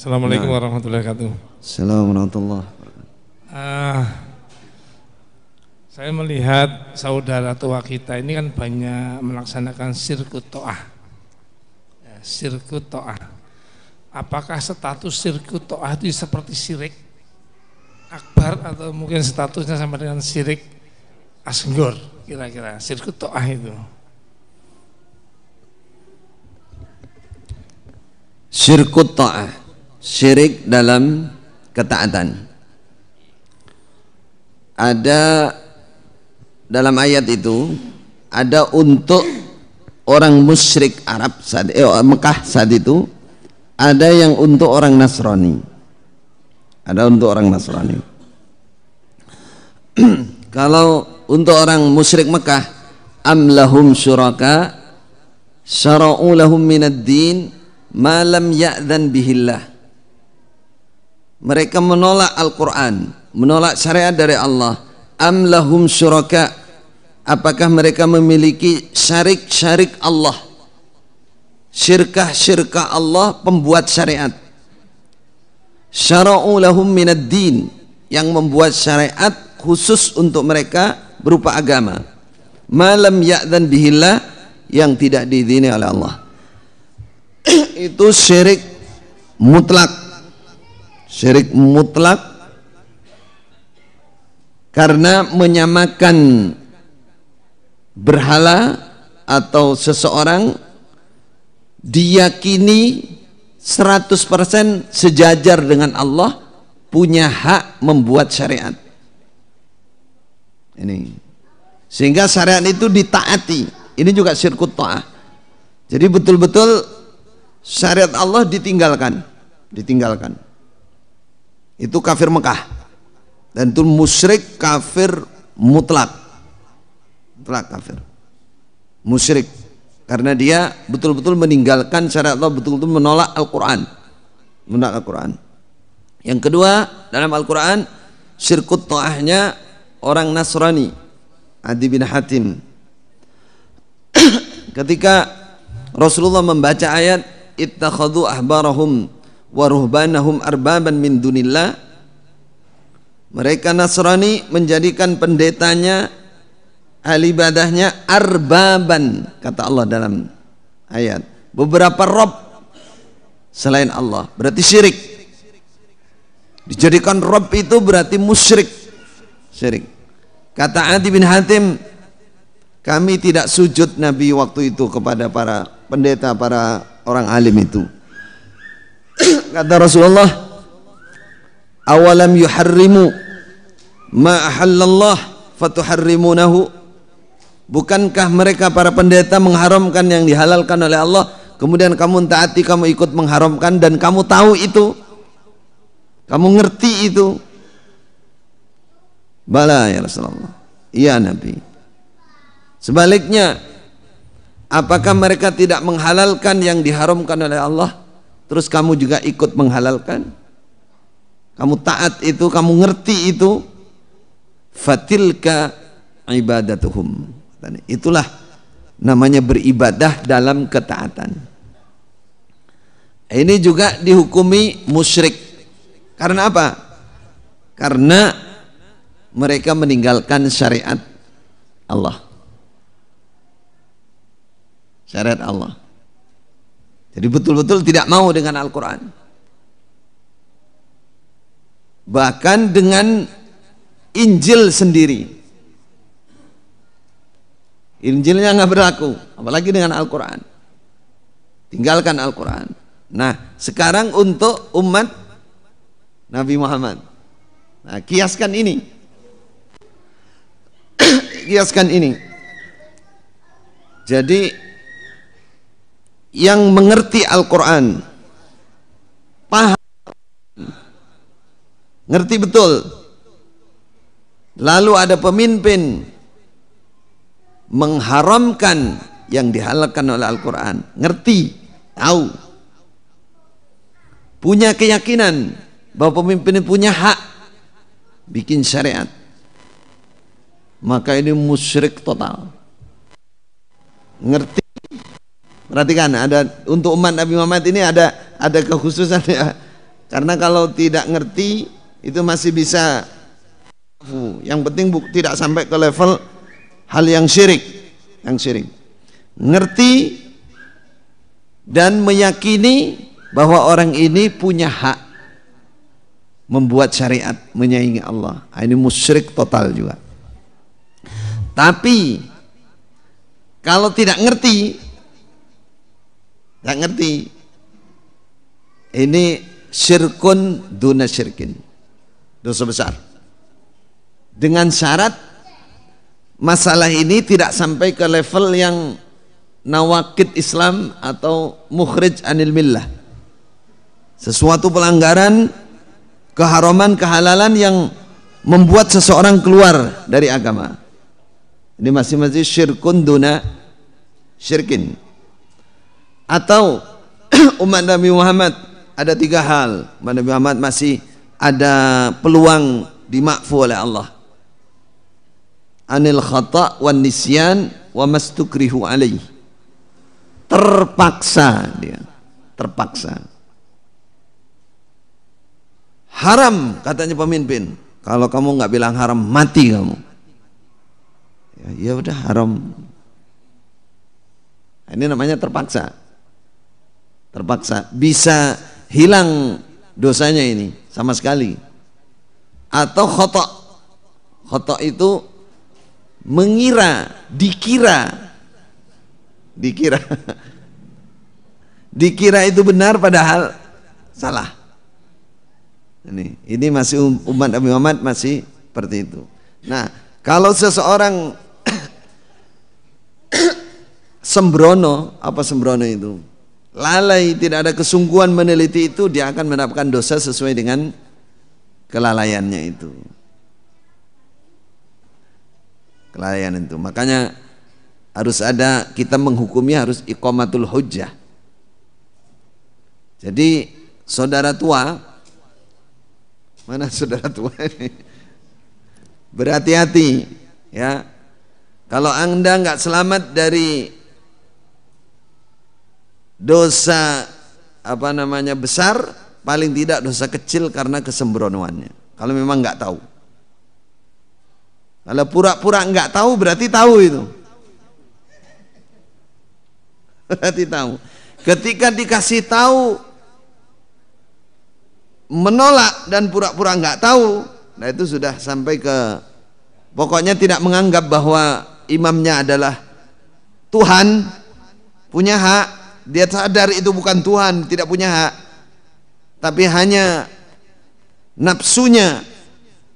Assalamualaikum Nah. warahmatullahi wabarakatuh. Assalamualaikum warahmatullahi Saya melihat saudara tua kita ini kan banyak melaksanakan sirkut to'ah. Ya, sirkut to'ah. Apakah status sirkut to'ah itu seperti syirik akbar atau mungkin statusnya sama dengan syirik asghar kira-kira sirkut to'ah itu? Syirkut ta'ah, syirik dalam ketaatan. Ada dalam ayat itu, ada untuk orang musyrik Arab Mekah saat itu, ada yang untuk orang Nasrani. Ada untuk orang Nasrani. Kalau untuk orang musyrik Mekah, am lahum syuraka syara'u lahum minad din ma lam ya'dzan bihillah. Mereka menolak Al-Quran, menolak syariat dari Allah. Am lahum syuraka, apakah mereka memiliki syarik-syarik Allah, syirkah-syirkah Allah pembuat syariat. Syara'u lahum minad din, yang membuat syariat khusus untuk mereka berupa agama. Ma lam ya'dzan bihillah, yang tidak diizinkan oleh Allah. Itu syirik mutlak. Syirik mutlak karena menyamakan berhala atau seseorang diyakini 100% sejajar dengan Allah, punya hak membuat syariat. Ini sehingga syariat itu ditaati. Ini juga syirkut ta'ah. Jadi betul-betul syariat Allah ditinggalkan. Itu kafir Mekah, dan itu musyrik kafir mutlak kafir musyrik, karena dia betul-betul meninggalkan syariat Allah, betul-betul menolak Al-Quran. Yang kedua, dalam Al-Quran syirkut ta'ahnya orang Nasrani, Adi bin Hatim. Ketika Rasulullah membaca ayat ittakhadhu ahbarahum wa ruhbanahum arbaban min dunillah, mereka Nasrani menjadikan pendetanya, ahli ibadahnya arbaban, kata Allah dalam ayat, beberapa rob selain Allah, berarti syirik. Dijadikan rob itu berarti musyrik, syirik. Kata Adi bin Hatim, kami tidak sujud Nabi waktu itu kepada para pendeta, para orang alim itu. Kata Rasulullah, awalam yuharrimu ma ahallallah fatuharrimunahu, bukankah mereka para pendeta mengharamkan yang dihalalkan oleh Allah, kemudian kamu taati, kamu ikut mengharamkan, dan kamu tahu itu, kamu ngerti itu? Bala ya Rasulullah, iya Nabi. Sebaliknya, apakah mereka tidak menghalalkan yang diharamkan oleh Allah, terus kamu juga ikut menghalalkan? Kamu taat itu, kamu ngerti itu? Fatilka ibadatuhum, itulah namanya beribadah dalam ketaatan. Ini juga dihukumi musyrik. Karena apa? Karena mereka meninggalkan syariat Allah, syariat Allah. Jadi betul-betul tidak mau dengan Al-Quran, bahkan dengan Injil sendiri. Injilnya nggak berlaku, apalagi dengan Al-Quran. Tinggalkan Al-Quran. Nah, sekarang untuk umat Nabi Muhammad, nah, kiaskan ini. Kiaskan ini. Jadi yang mengerti Al-Quran, paham, ngerti betul, lalu ada pemimpin mengharamkan yang dihalalkan oleh Al-Quran, ngerti, tahu, punya keyakinan bahwa pemimpin punya hak bikin syariat, maka ini musyrik total. Ngerti. Perhatikan, ada untuk umat Nabi Muhammad ini ada kekhususan ya. Karena kalau tidak ngerti itu masih bisa, yang penting tidak sampai ke level hal yang syirik. Yang syirik, ngerti dan meyakini bahwa orang ini punya hak membuat syariat, menyaingi Allah. Ini musyrik total juga. Tapi kalau tidak ngerti, ini syirkun duna syirkin, dosa besar. Dengan syarat masalah ini tidak sampai ke level yang nawakid Islam atau mukhrij anil millah, sesuatu pelanggaran, keharaman, kehalalan yang membuat seseorang keluar dari agama. Ini masih syirkun duna syirkin. Atau umat Nabi Muhammad ada 3 hal, umat Nabi Muhammad masih ada peluang dimakfu oleh Allah: anil khata' wan nisyan wa mastukrihu alaih. Terpaksa dia, terpaksa. Haram katanya pemimpin, kalau kamu nggak bilang haram mati kamu. Ya udah haram. Ini namanya terpaksa. Terpaksa, bisa hilang dosanya ini sama sekali. Atau khata'. Khata' itu mengira, dikira dikira itu benar padahal salah. Ini masih umat Nabi Muhammad masih seperti itu. Nah, kalau seseorang sembrono, apa sembrono itu? Lalai, tidak ada kesungguhan meneliti itu, dia akan mendapatkan dosa sesuai dengan kelalaiannya itu. Kelalaian itu. Makanya harus ada, kita menghukumnya harus iqamatul hujjah. Jadi saudara tua, mana saudara tua ini? Berhati-hati ya. Kalau Anda nggak selamat dari dosa besar, paling tidak dosa kecil karena kesembronoannya. Kalau memang nggak tahu. Kalau pura-pura nggak tahu berarti tahu itu. Berarti tahu. Ketika dikasih tahu menolak dan pura-pura nggak tahu, nah itu sudah sampai ke pokoknya tidak menganggap bahwa imamnya adalah Tuhan, punya hak. Dia sadar itu bukan Tuhan, tidak punya hak, tapi hanya nafsunya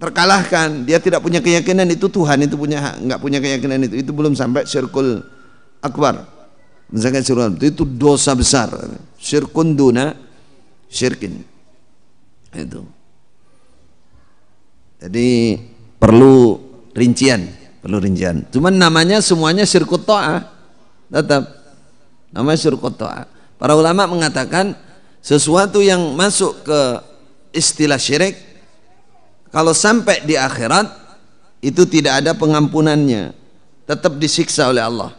terkalahkan. Dia tidak punya keyakinan itu Tuhan, itu punya hak, nggak punya keyakinan itu belum sampai syirkul akbar. Misalkan syirkul itu dosa besar, syirkun duna syirkin itu. Jadi perlu rincian. Cuman namanya semuanya syirkut ta'ah, tetap namanya syirkut ta'ah. Para ulama mengatakan sesuatu yang masuk ke istilah syirik, kalau sampai di akhirat itu tidak ada pengampunannya, tetap disiksa oleh Allah.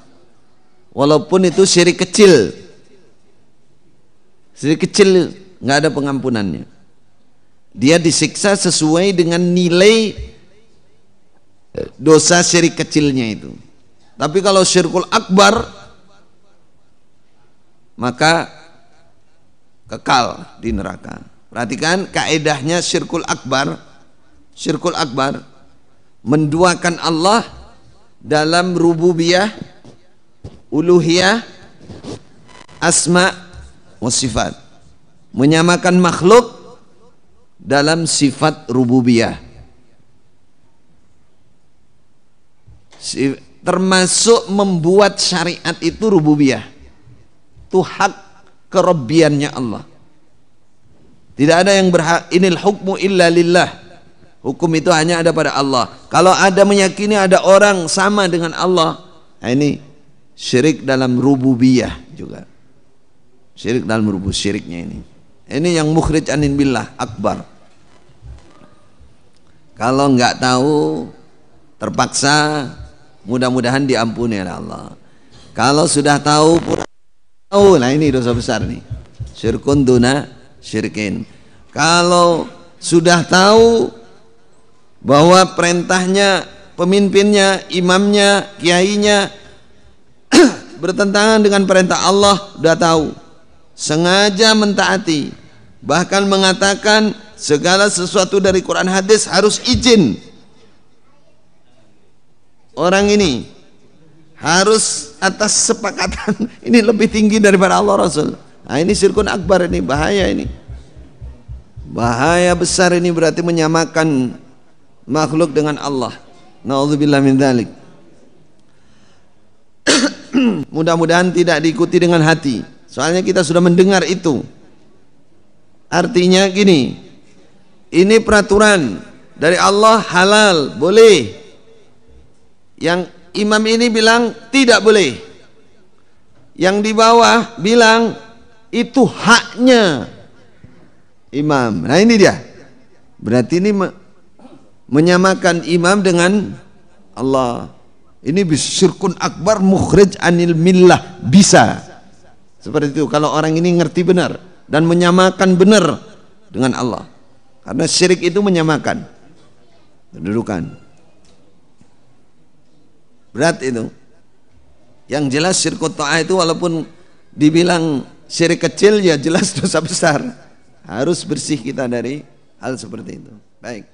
Walaupun itu syirik kecil, nggak ada pengampunannya. Dia disiksa sesuai dengan nilai dosa syirik kecilnya itu. Tapi kalau syirkul akbar, maka kekal di neraka. Perhatikan kaedahnya syirkul akbar. Syirkul akbar menduakan Allah dalam rububiyah, uluhiyah, asma wa sifat. Menyamakan makhluk dalam sifat rububiyah. Termasuk membuat syariat itu rububiyah, itu hak kerabbiannya Allah. Tidak ada yang berhak, inil hukmu illa lillah, hukum itu hanya ada pada Allah. Kalau ada meyakini ada orang sama dengan Allah, nah ini syirik dalam rububiyah juga, syirik dalam syiriknya ini yang mukhrij anin billah akbar. Kalau nggak tahu, terpaksa, mudah-mudahan diampuni oleh Allah. Kalau sudah tahu, nah ini dosa besar nih, syirkun duna syirkin. Kalau sudah tahu bahwa perintahnya, pemimpinnya, imamnya, kiainya bertentangan dengan perintah Allah, sudah tahu, sengaja mentaati, bahkan mengatakan segala sesuatu dari Quran hadis harus izin. Orang ini harus atas sepakatan. Ini lebih tinggi daripada Allah Rasul. Nah, ini syirkun akbar, ini bahaya, ini bahaya besar. Ini berarti menyamakan makhluk dengan Allah. Na'udzubillah min dzalik. Mudah-mudahan tidak diikuti dengan hati, soalnya kita sudah mendengar itu. Artinya gini, ini peraturan dari Allah, halal, boleh. Yang imam ini bilang tidak boleh, yang di bawah bilang itu haknya imam. Nah ini dia, berarti ini menyamakan imam dengan Allah. Ini syirkun akbar mukhrij anil millah, bisa seperti itu kalau orang ini ngerti benar dan menyamakan benar dengan Allah. Karena syirik itu menyamakan kedudukan. Berat itu. Yang jelas syirkut ta'ah itu walaupun dibilang syirik kecil, ya jelas dosa besar. Harus bersih kita dari hal seperti itu. Baik.